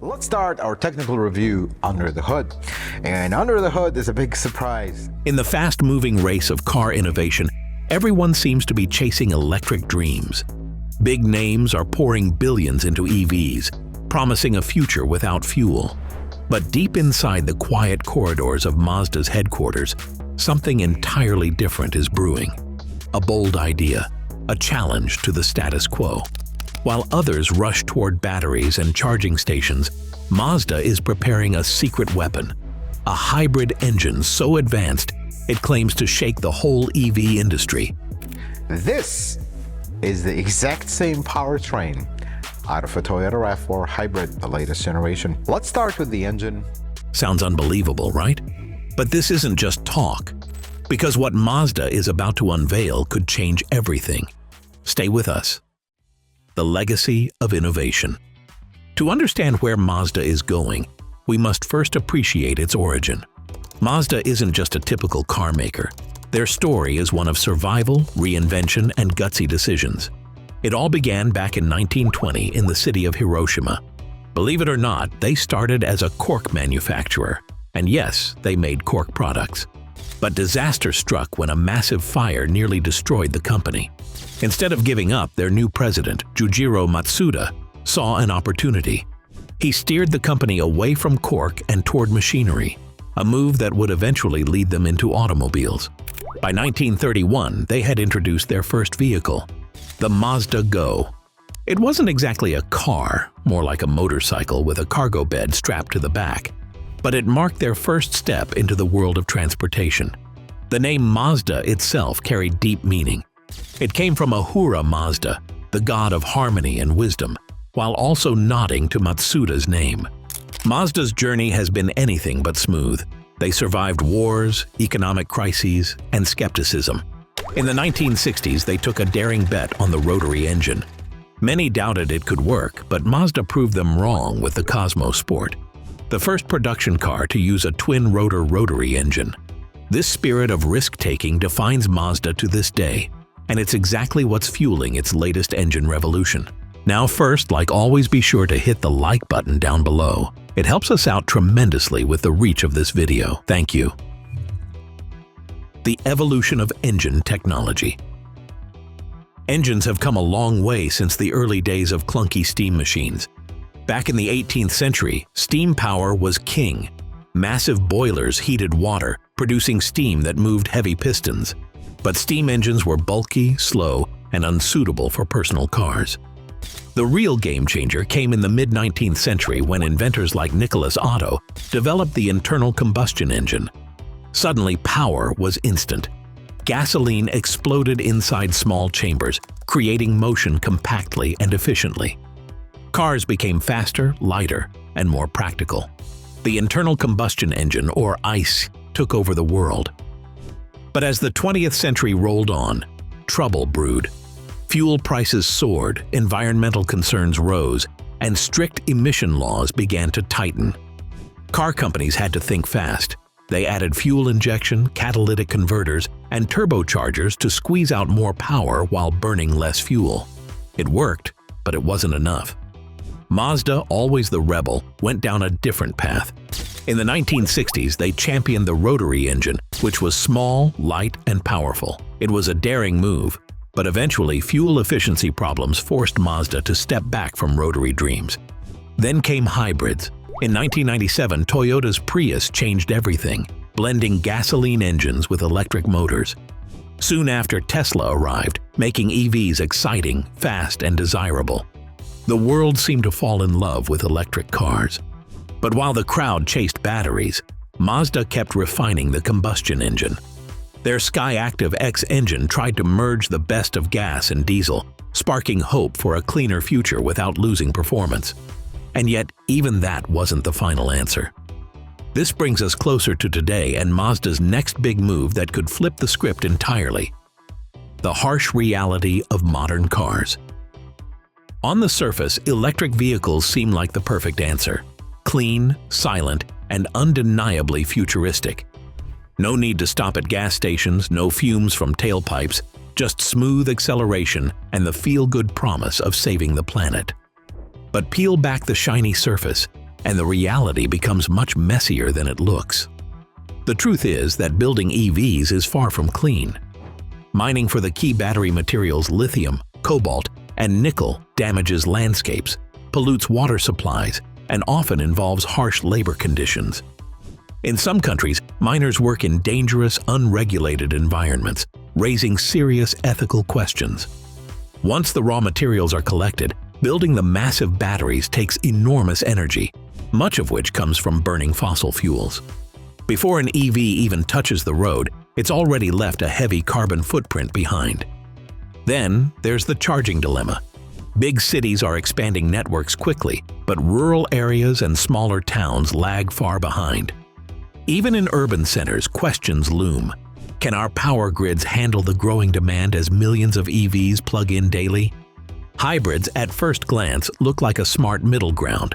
Let's start our technical review under the hood. And under the hood is a big surprise. In the fast-moving race of car innovation, everyone seems to be chasing electric dreams. Big names are pouring billions into EVs, promising a future without fuel. But deep inside the quiet corridors of Mazda's headquarters, something entirely different is brewing. A bold idea, a challenge to the status quo. While others rush toward batteries and charging stations, Mazda is preparing a secret weapon, a hybrid engine so advanced it claims to shake the whole EV industry. This is the exact same powertrain out of a Toyota RAV4 hybrid, the latest generation. Let's start with the engine. Sounds unbelievable, right? But this isn't just talk, because what Mazda is about to unveil could change everything. Stay with us. The legacy of innovation. To understand where Mazda is going, we must first appreciate its origin. Mazda isn't just a typical car maker. Their story is one of survival, reinvention, and gutsy decisions. It all began back in 1920 in the city of Hiroshima. Believe it or not, they started as a cork manufacturer. And yes, they made cork products. But disaster struck when a massive fire nearly destroyed the company. Instead of giving up, their new president, Jujiro Matsuda, saw an opportunity. He steered the company away from cork and toward machinery, a move that would eventually lead them into automobiles. By 1931, they had introduced their first vehicle, the Mazda Go. It wasn't exactly a car, more like a motorcycle with a cargo bed strapped to the back, but it marked their first step into the world of transportation. The name Mazda itself carried deep meaning. It came from Ahura Mazda, the god of harmony and wisdom, while also nodding to Matsuda's name. Mazda's journey has been anything but smooth. They survived wars, economic crises, and skepticism. In the 1960s, they took a daring bet on the rotary engine. Many doubted it could work, but Mazda proved them wrong with the Cosmo Sport, the first production car to use a twin-rotor rotary engine. This spirit of risk-taking defines Mazda to this day, and it's exactly what's fueling its latest engine revolution. Now first, like always, be sure to hit the like button down below. It helps us out tremendously with the reach of this video. Thank you. The evolution of engine technology. Engines have come a long way since the early days of clunky steam machines. Back in the 18th century, steam power was king. Massive boilers heated water, producing steam that moved heavy pistons. But steam engines were bulky, slow, and unsuitable for personal cars. The real game changer came in the mid-19th century when inventors like Nicholas Otto developed the internal combustion engine. Suddenly, power was instant. Gasoline exploded inside small chambers, creating motion compactly and efficiently. Cars became faster, lighter, and more practical. The internal combustion engine, or ICE, took over the world. But as the 20th century rolled on, trouble brewed. Fuel prices soared, environmental concerns rose, and strict emission laws began to tighten. Car companies had to think fast. They added fuel injection, catalytic converters, and turbochargers to squeeze out more power while burning less fuel. It worked, but it wasn't enough. Mazda, always the rebel, went down a different path. In the 1960s, they championed the rotary engine, which was small, light, and powerful. It was a daring move, but eventually fuel efficiency problems forced Mazda to step back from rotary dreams. Then came hybrids. In 1997, Toyota's Prius changed everything, blending gasoline engines with electric motors. Soon after, Tesla arrived, making EVs exciting, fast, and desirable. The world seemed to fall in love with electric cars. But while the crowd chased batteries, Mazda kept refining the combustion engine. Their Skyactiv-Z engine tried to merge the best of gas and diesel, sparking hope for a cleaner future without losing performance. And yet, even that wasn't the final answer. This brings us closer to today and Mazda's next big move that could flip the script entirely: the harsh reality of modern cars. On the surface, electric vehicles seem like the perfect answer. Clean, silent, and undeniably futuristic. No need to stop at gas stations, no fumes from tailpipes, just smooth acceleration and the feel-good promise of saving the planet. But peel back the shiny surface, and the reality becomes much messier than it looks. The truth is that building EVs is far from clean. Mining for the key battery materials lithium, cobalt, and nickel damages landscapes, pollutes water supplies, and often involves harsh labor conditions. In some countries, miners work in dangerous, unregulated environments, raising serious ethical questions. Once the raw materials are collected, building the massive batteries takes enormous energy, much of which comes from burning fossil fuels. Before an EV even touches the road, it's already left a heavy carbon footprint behind. Then there's the charging dilemma. Big cities are expanding networks quickly, but rural areas and smaller towns lag far behind. Even in urban centers, questions loom. Can our power grids handle the growing demand as millions of EVs plug in daily? Hybrids, at first glance, look like a smart middle ground.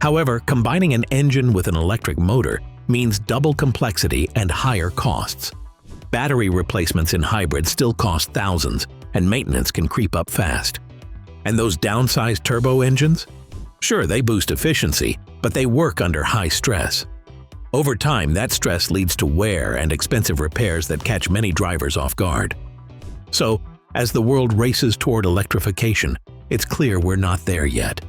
However, combining an engine with an electric motor means double complexity and higher costs. Battery replacements in hybrids still cost thousands, and maintenance can creep up fast. And those downsized turbo engines? Sure, they boost efficiency, but they work under high stress. Over time, that stress leads to wear and expensive repairs that catch many drivers off guard. So, as the world races toward electrification, it's clear we're not there yet.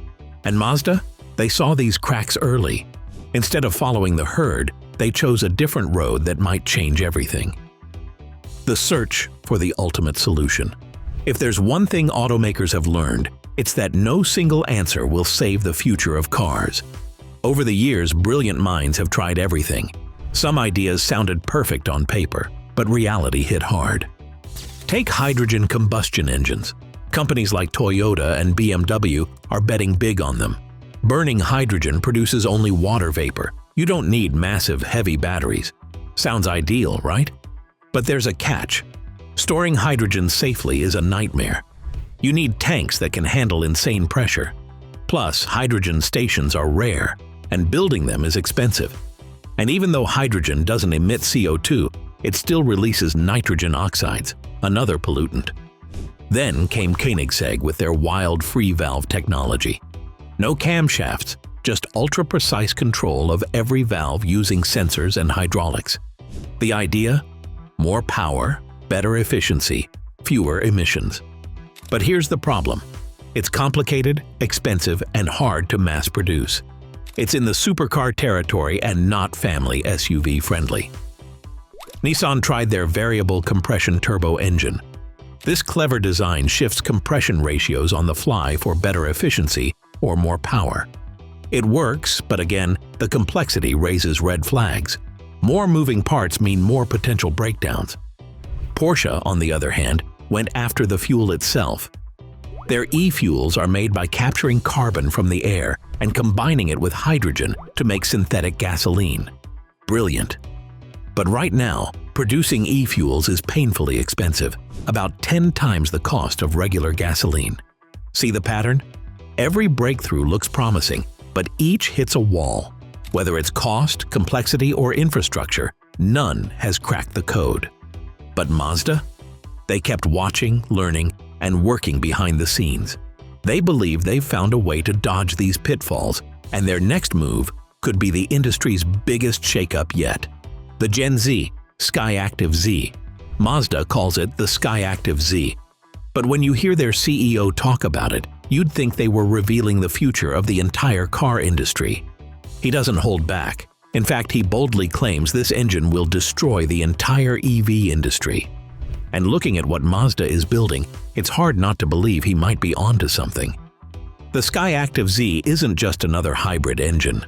And Mazda? They saw these cracks early. Instead of following the herd, they chose a different road that might change everything. The search for the ultimate solution. If there's one thing automakers have learned, it's that no single answer will save the future of cars. Over the years, brilliant minds have tried everything. Some ideas sounded perfect on paper, but reality hit hard. Take hydrogen combustion engines. Companies like Toyota and BMW are betting big on them. Burning hydrogen produces only water vapor. You don't need massive, heavy batteries. Sounds ideal, right? But there's a catch. Storing hydrogen safely is a nightmare. You need tanks that can handle insane pressure. Plus, hydrogen stations are rare, and building them is expensive. And even though hydrogen doesn't emit CO2, it still releases nitrogen oxides, another pollutant. Then came Koenigsegg with their wild free valve technology. No camshafts, just ultra-precise control of every valve using sensors and hydraulics. The idea? More power, better efficiency, fewer emissions. But here's the problem. It's complicated, expensive, and hard to mass produce. It's in the supercar territory and not family SUV friendly. Nissan tried their variable compression turbo engine. This clever design shifts compression ratios on the fly for better efficiency or more power. It works, but again, the complexity raises red flags. More moving parts mean more potential breakdowns. Porsche, on the other hand, went after the fuel itself. Their e-fuels are made by capturing carbon from the air and combining it with hydrogen to make synthetic gasoline. Brilliant. But right now, producing e-fuels is painfully expensive, about 10 times the cost of regular gasoline. See the pattern? Every breakthrough looks promising, but each hits a wall. Whether it's cost, complexity, or infrastructure, none has cracked the code. But Mazda? They kept watching, learning, and working behind the scenes. They believe they've found a way to dodge these pitfalls, and their next move could be the industry's biggest shakeup yet. The Gen Z, Skyactiv-Z. Mazda calls it the Skyactiv-Z. But when you hear their CEO talk about it, you'd think they were revealing the future of the entire car industry. He doesn't hold back. In fact, he boldly claims this engine will destroy the entire EV industry. And looking at what Mazda is building, it's hard not to believe he might be onto something. The Skyactiv-Z isn't just another hybrid engine.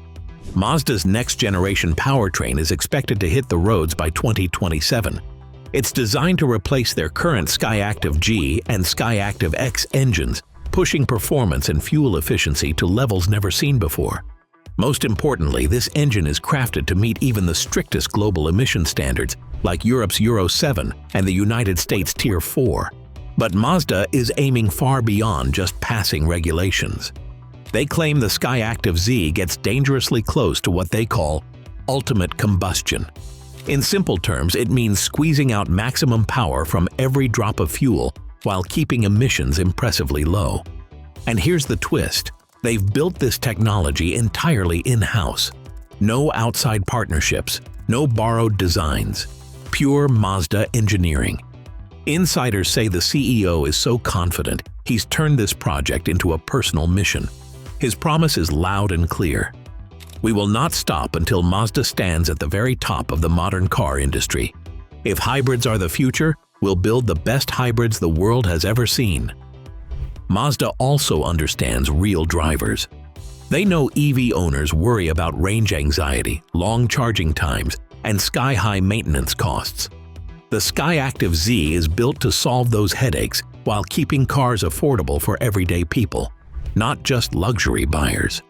Mazda's next-generation powertrain is expected to hit the roads by 2027. It's designed to replace their current Skyactiv-G and Skyactiv-X engines, pushing performance and fuel efficiency to levels never seen before. Most importantly, this engine is crafted to meet even the strictest global emission standards, like Europe's Euro 7 and the United States Tier 4. But Mazda is aiming far beyond just passing regulations. They claim the Skyactiv-Z gets dangerously close to what they call ultimate combustion. In simple terms, it means squeezing out maximum power from every drop of fuel while keeping emissions impressively low. And here's the twist. They've built this technology entirely in-house. No outside partnerships, no borrowed designs. Pure Mazda engineering. Insiders say the CEO is so confident he's turned this project into a personal mission. His promise is loud and clear. We will not stop until Mazda stands at the very top of the modern car industry. If hybrids are the future, we'll build the best hybrids the world has ever seen. Mazda also understands real drivers. They know EV owners worry about range anxiety, long charging times, and sky-high maintenance costs. The Skyactiv-Z is built to solve those headaches while keeping cars affordable for everyday people, not just luxury buyers.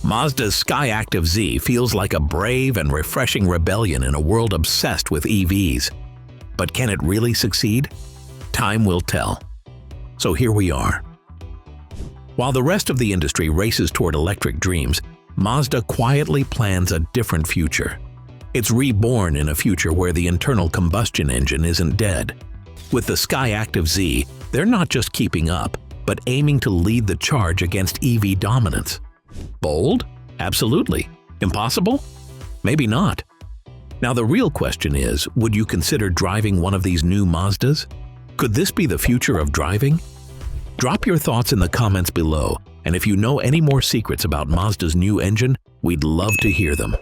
Mazda's Skyactiv-Z feels like a brave and refreshing rebellion in a world obsessed with EVs. But can it really succeed? Time will tell. So here we are. While the rest of the industry races toward electric dreams, Mazda quietly plans a different future. It's reborn in a future where the internal combustion engine isn't dead. With the Skyactiv-Z, they're not just keeping up, but aiming to lead the charge against EV dominance. Bold? Absolutely. Impossible? Maybe not. Now the real question is, would you consider driving one of these new Mazdas? Could this be the future of driving? Drop your thoughts in the comments below, and if you know any more secrets about Mazda's new engine, we'd love to hear them.